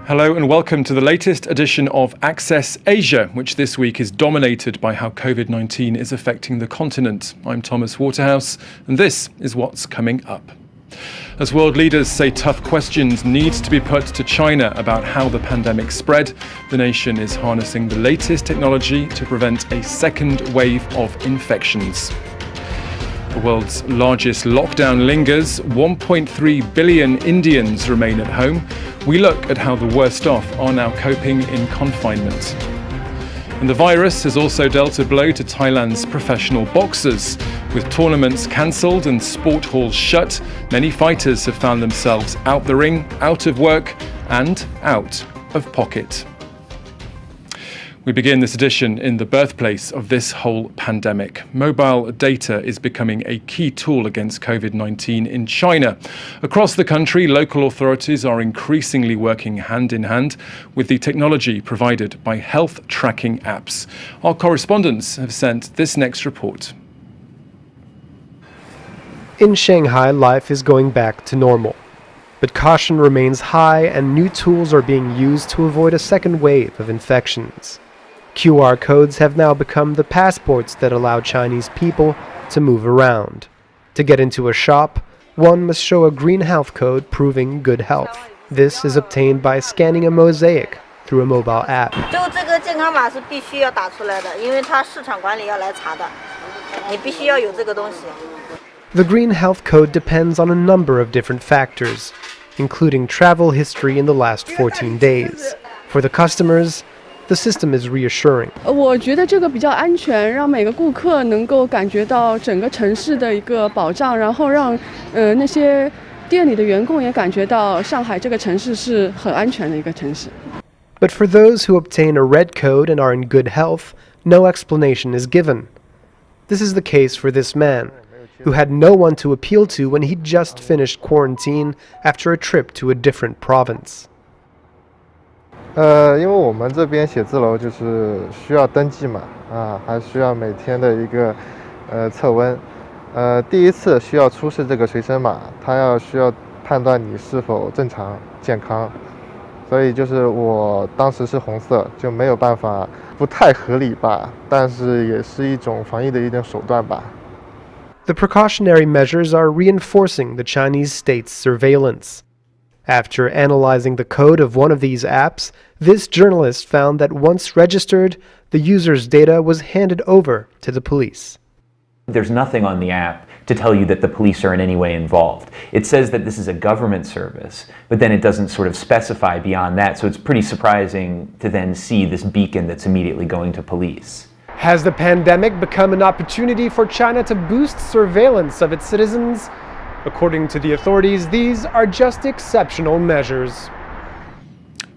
Hello and welcome to the latest edition of Access Asia, which this week is dominated by how COVID-19 is affecting the continent. I'm Thomas Waterhouse, and this is what's coming up. As world leaders say tough questions need to be put to China about how the pandemic spread, the nation is harnessing the latest technology to prevent a second wave of infections. The world's largest lockdown lingers. 1.3 billion Indians remain at home. We look at how the worst off are now coping in confinement. And the virus has also dealt a blow to Thailand's professional boxers. With tournaments cancelled and sport halls shut, many fighters have found themselves out the ring, out of work and out of pocket. We begin this edition in the birthplace of this whole pandemic. Mobile data is becoming a key tool against COVID-19 in China. Across the country, local authorities are increasingly working hand in hand with the technology provided by health tracking apps. Our correspondents have sent this next report. In Shanghai, life is going back to normal. But caution remains high and new tools are being used to avoid a second wave of infections. QR codes have now become the passports that allow Chinese people to move around. To get into a shop, one must show a green health code proving good health. This is obtained by scanning a mosaic through a mobile app. The green health code depends on a number of different factors, including travel history in the last 14 days. For the customers, the system is reassuring. 我觉得这个比较安全，让每个顾客能够感觉到整个城市的一个保障，然后让那些店里的员工也感觉到上海这个城市是很安全的一个城市。 But for those who obtain a red code and are in good health, no explanation is given. This is the case for this man, who had no one to appeal to when he just finished quarantine after a trip to a different province. 因为我们这边写字楼就是需要登记嘛，还需要每天的一个测温，第一次需要出示这个随身码，它需要判断你是否正常健康，所以就是我当时是红色，就没有办法，不太合理吧，但是也是一种防疫的一种手段吧。 The precautionary measures are reinforcing the Chinese state's surveillance. After analyzing the code of one of these apps, this journalist found that once registered, the user's data was handed over to the police. There's nothing on the app to tell you that the police are in any way involved. It says that this is a government service, but then it doesn't sort of specify beyond that, so it's pretty surprising to then see this beacon that's immediately going to police. Has the pandemic become an opportunity for China to boost surveillance of its citizens? According to the authorities, these are just exceptional measures.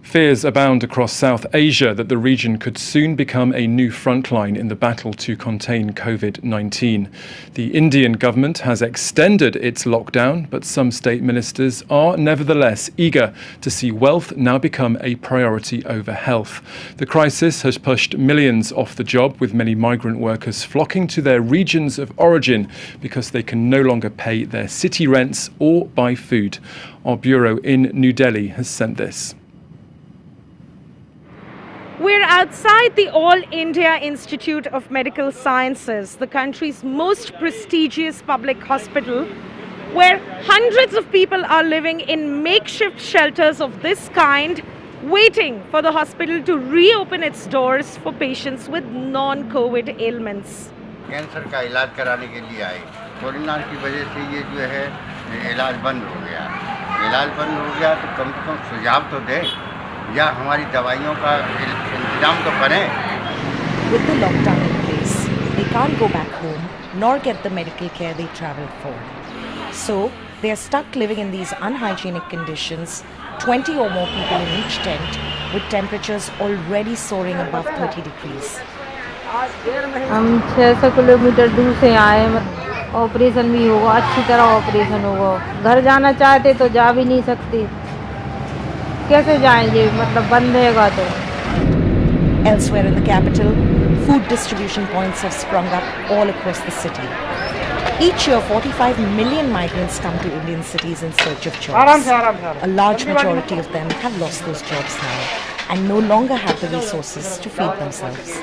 Fears abound across South Asia that the region could soon become a new frontline in the battle to contain COVID-19. The Indian government has extended its lockdown, but some state ministers are nevertheless eager to see wealth now become a priority over health. The crisis has pushed millions off the job, with many migrant workers flocking to their regions of origin because they can no longer pay their city rents or buy food. Our bureau in New Delhi has sent this. We're outside the All India Institute of Medical Sciences, the country's most prestigious public hospital, where hundreds of people are living in makeshift shelters of this kind, waiting for the hospital to reopen its doors for patients with non-COVID ailments. Cancer का इलाज कराने के लिए आए। Corona की वजह से ये जो है इलाज बंद हो गया। इलाज बंद हो गया तो कम से कम सुझाव तो दे या हमारी दवाइयों का इंतजाम तो करें। With the lockdown in place, they can't go back home nor get the medical care they traveled for. So they are stuck living in these unhygienic conditions, 20 or more people in each tent, with temperatures already soaring above 30 degrees. हम 600 kilometre दूर से आए, operation भी होगा, अच्छी तरह operation होगा। घर जाना चाहते तो जा भी नहीं सकते, कैसे जाएंगे, मतलब बंद रहेगा तो। Elsewhere in the capital, food distribution points have sprung up all across the city. Each year, 45 million migrants come to Indian cities in search of jobs. A large majority of them have lost those jobs now and no longer have the resources to feed themselves.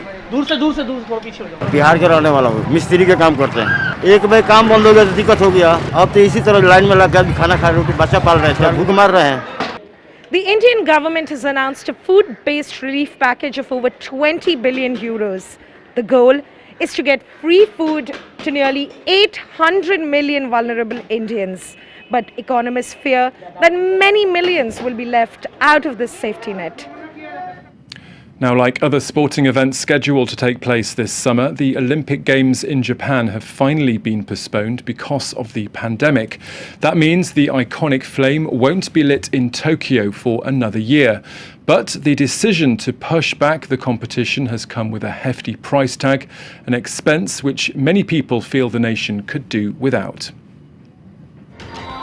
Bihar के रहने वाला हूँ, मिस्त्री का काम करते हैं। एक बार काम बंद हो गया तो दिक्कत हो गया। अब तो इसी तरह लाइन में लग कर खाना खा रहे हैं, बच्चा पाल रहे हैं, भूख मार रहे हैं। The Indian government has announced a food-based relief package of over 20 billion euros. The goal is to get free food to nearly 800 million vulnerable Indians. But economists fear that many millions will be left out of this safety net. Now, like other sporting events scheduled to take place this summer, the Olympic Games in Japan have finally been postponed because of the pandemic. That means the iconic flame won't be lit in Tokyo for another year. But the decision to push back the competition has come with a hefty price tag, an expense which many people feel the nation could do without.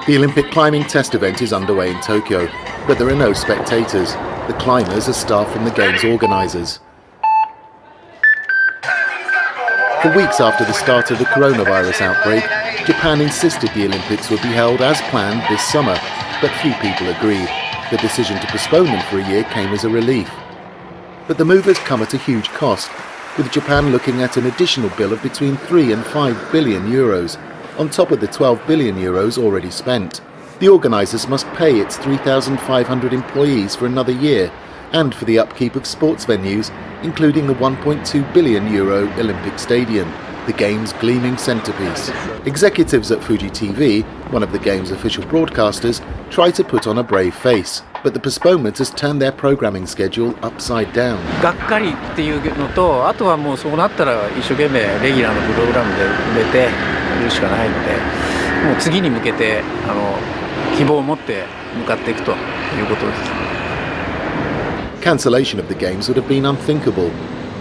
The Olympic climbing test event is underway in Tokyo, but there are no spectators. The climbers are staff from the Games organisers. For weeks after the start of the coronavirus outbreak, Japan insisted the Olympics would be held as planned this summer, but few people agreed. The decision to postpone them for a year came as a relief. But the move has come at a huge cost, with Japan looking at an additional bill of between 3 and 5 billion euros, on top of the 12 billion euros already spent. The organisers must pay its 3,500 employees for another year, and for the upkeep of sports venues, including the 1.2 billion euro Olympic Stadium, the Games' gleaming centrepiece. Executives at Fuji TV, one of the Games' official broadcasters, try to put on a brave face, but the postponement has turned their programming schedule upside down. がっかりっていうのと、あとはもうそうなったら一生懸命レギュラーのプログラムで埋めているしかないので、もう次に向けて希望を持って向かっていくということです。Cancellation of the Games would have been unthinkable.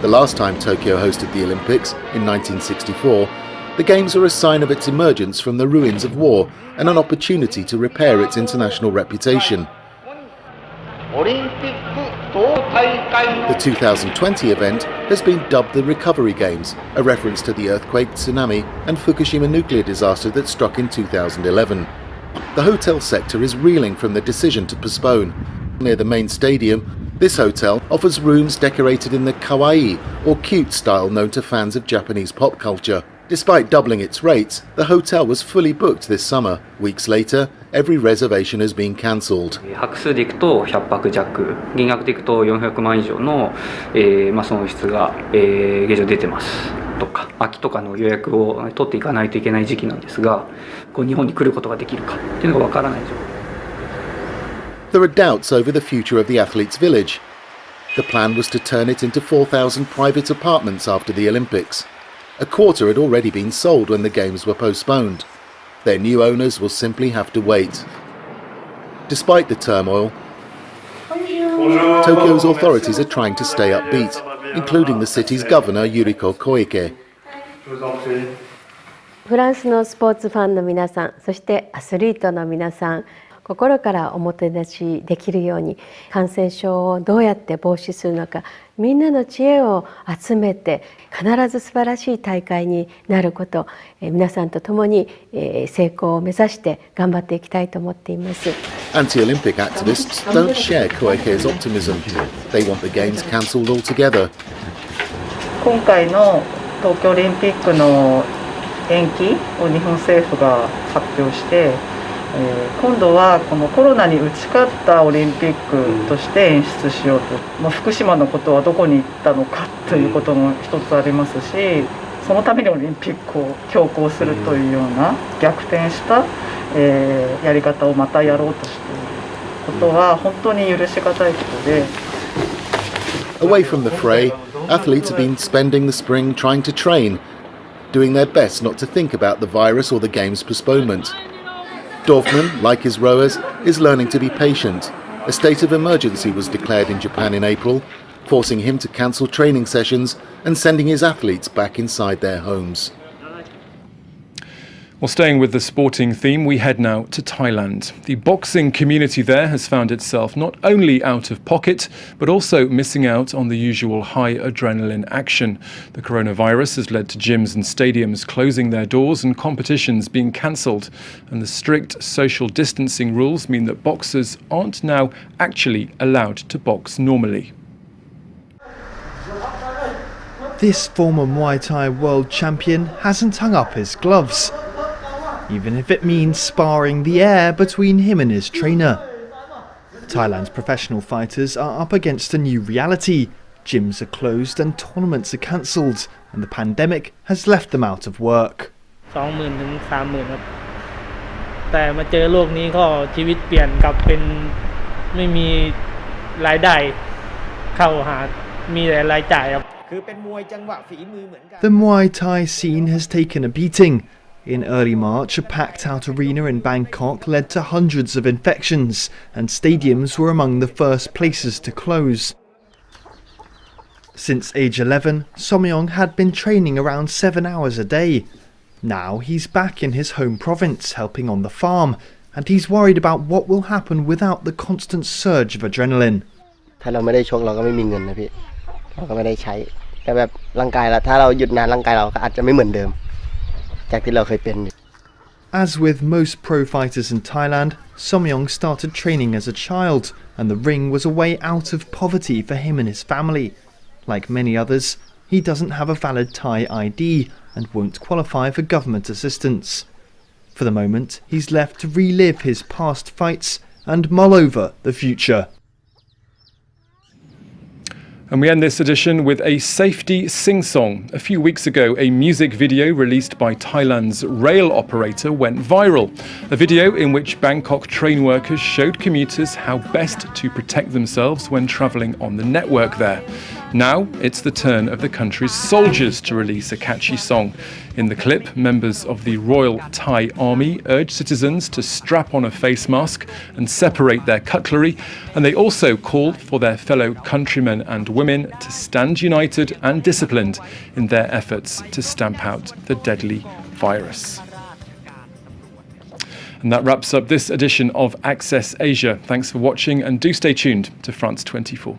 The last time Tokyo hosted the Olympics, in 1964, the Games were a sign of its emergence from the ruins of war and an opportunity to repair its international reputation. The 2020 event has been dubbed the Recovery Games, a reference to the earthquake, tsunami and Fukushima nuclear disaster that struck in 2011. The hotel sector is reeling from the decision to postpone. Near the main stadium, this hotel offers rooms decorated in the kawaii or cute style known to fans of Japanese pop culture. Despite doubling its rates, the hotel was fully booked this summer. Weeks later, every reservation has been cancelled. 泊数でいくと100泊弱、金額でいくと400万以上の、損失が、現状出てますとか、秋とかの予約を取っていかないといけない時期なんですが、日本に来ることができるかっていうのがわからない状況。There are doubts over the future of the athletes' village. The plan was to turn it into 4,000 private apartments after the Olympics. A quarter had already been sold when the Games were postponed. Their new owners will simply have to wait. Despite the turmoil, Tokyo's authorities are trying to stay upbeat, including the city's governor Yuriko Koike. フランスのスポーツファンの皆さん、そしてアスリートの皆さん、心からおもてなしできるように、感染症をどうやって防止するのか、みんなの知恵を集めて必ず素晴らしい大会になること、皆さんと共に成功を目指して頑張っていきたいと思っています。Anti-Olympic activists don't share Koike's optimism. They want the games cancelled altogether. 今回の東京オリンピックの延期を日本政府が発表して、今度はこのコロナに打ち勝ったオリンピックとして演出しようと、福島のことはどこに行ったのかということも一つありますし、そのためにオリンピックを強行するというような逆転した、やり方をまたやろうとしていることは本当に許しがたいことで。Away from the fray, athletes have been spending the spring trying to train, doing their best not to think about the virus or the game's postponement. Dorfman, like his rowers, is learning to be patient. A state of emergency was declared in Japan in April, forcing him to cancel training sessions and sending his athletes back inside their homes. Well, staying with the sporting theme, we head now to Thailand. The boxing community there has found itself not only out of pocket, but also missing out on the usual high adrenaline action. The coronavirus has led to gyms and stadiums closing their doors and competitions being cancelled. And the strict social distancing rules mean that boxers aren't now actually allowed to box normally. This former Muay Thai world champion hasn't hung up his gloves, even if it means sparring the air between him and his trainer. Thailand's professional fighters are up against a new reality. Gyms are closed and tournaments are cancelled, and the pandemic has left them out of work. 20,000 ถึง 30,000 ครับแต่มาเจอโลกนี้ก็ชีวิตเปลี่ยนกลับเป็นไม่มีรายได้เข้าหามีแต่รายจ่ายครับ The Muay Thai scene has taken a beating. In early March, a packed-out arena in Bangkok led to hundreds of infections, and stadiums were among the first places to close. Since age 11, Somyong had been training around 7 hours a day. Now he's back in his home province, helping on the farm, and he's worried about what will happen without the constant surge of adrenaline. ถ้าเราไม่ได้ชกเราก็ไม่มีเงินนะพี่เราก็ไม่ได้ใช้แต่แบบร่างกายเราถ้าเราหยุดนานร่างกายเราก็อาจจะไม่เหมือนเดิม As with most pro fighters in Thailand, Somyong started training as a child, and the ring was a way out of poverty for him and his family. Like many others, he doesn't have a valid Thai ID and won't qualify for government assistance. For the moment, he's left to relive his past fights and mull over the future. And we end this edition with a safety sing-song. A few weeks ago, a music video released by Thailand's rail operator went viral. A video in which Bangkok train workers showed commuters how best to protect themselves when travelling on the network there. Now it's the turn of the country's soldiers to release a catchy song. In the clip, members of the Royal Thai Army urge citizens to strap on a face mask and separate their cutlery, and they also call for their fellow countrymen and women to stand united and disciplined in their efforts to stamp out the deadly virus. And that wraps up this edition of Access Asia. Thanks for watching, and do stay tuned to France 24.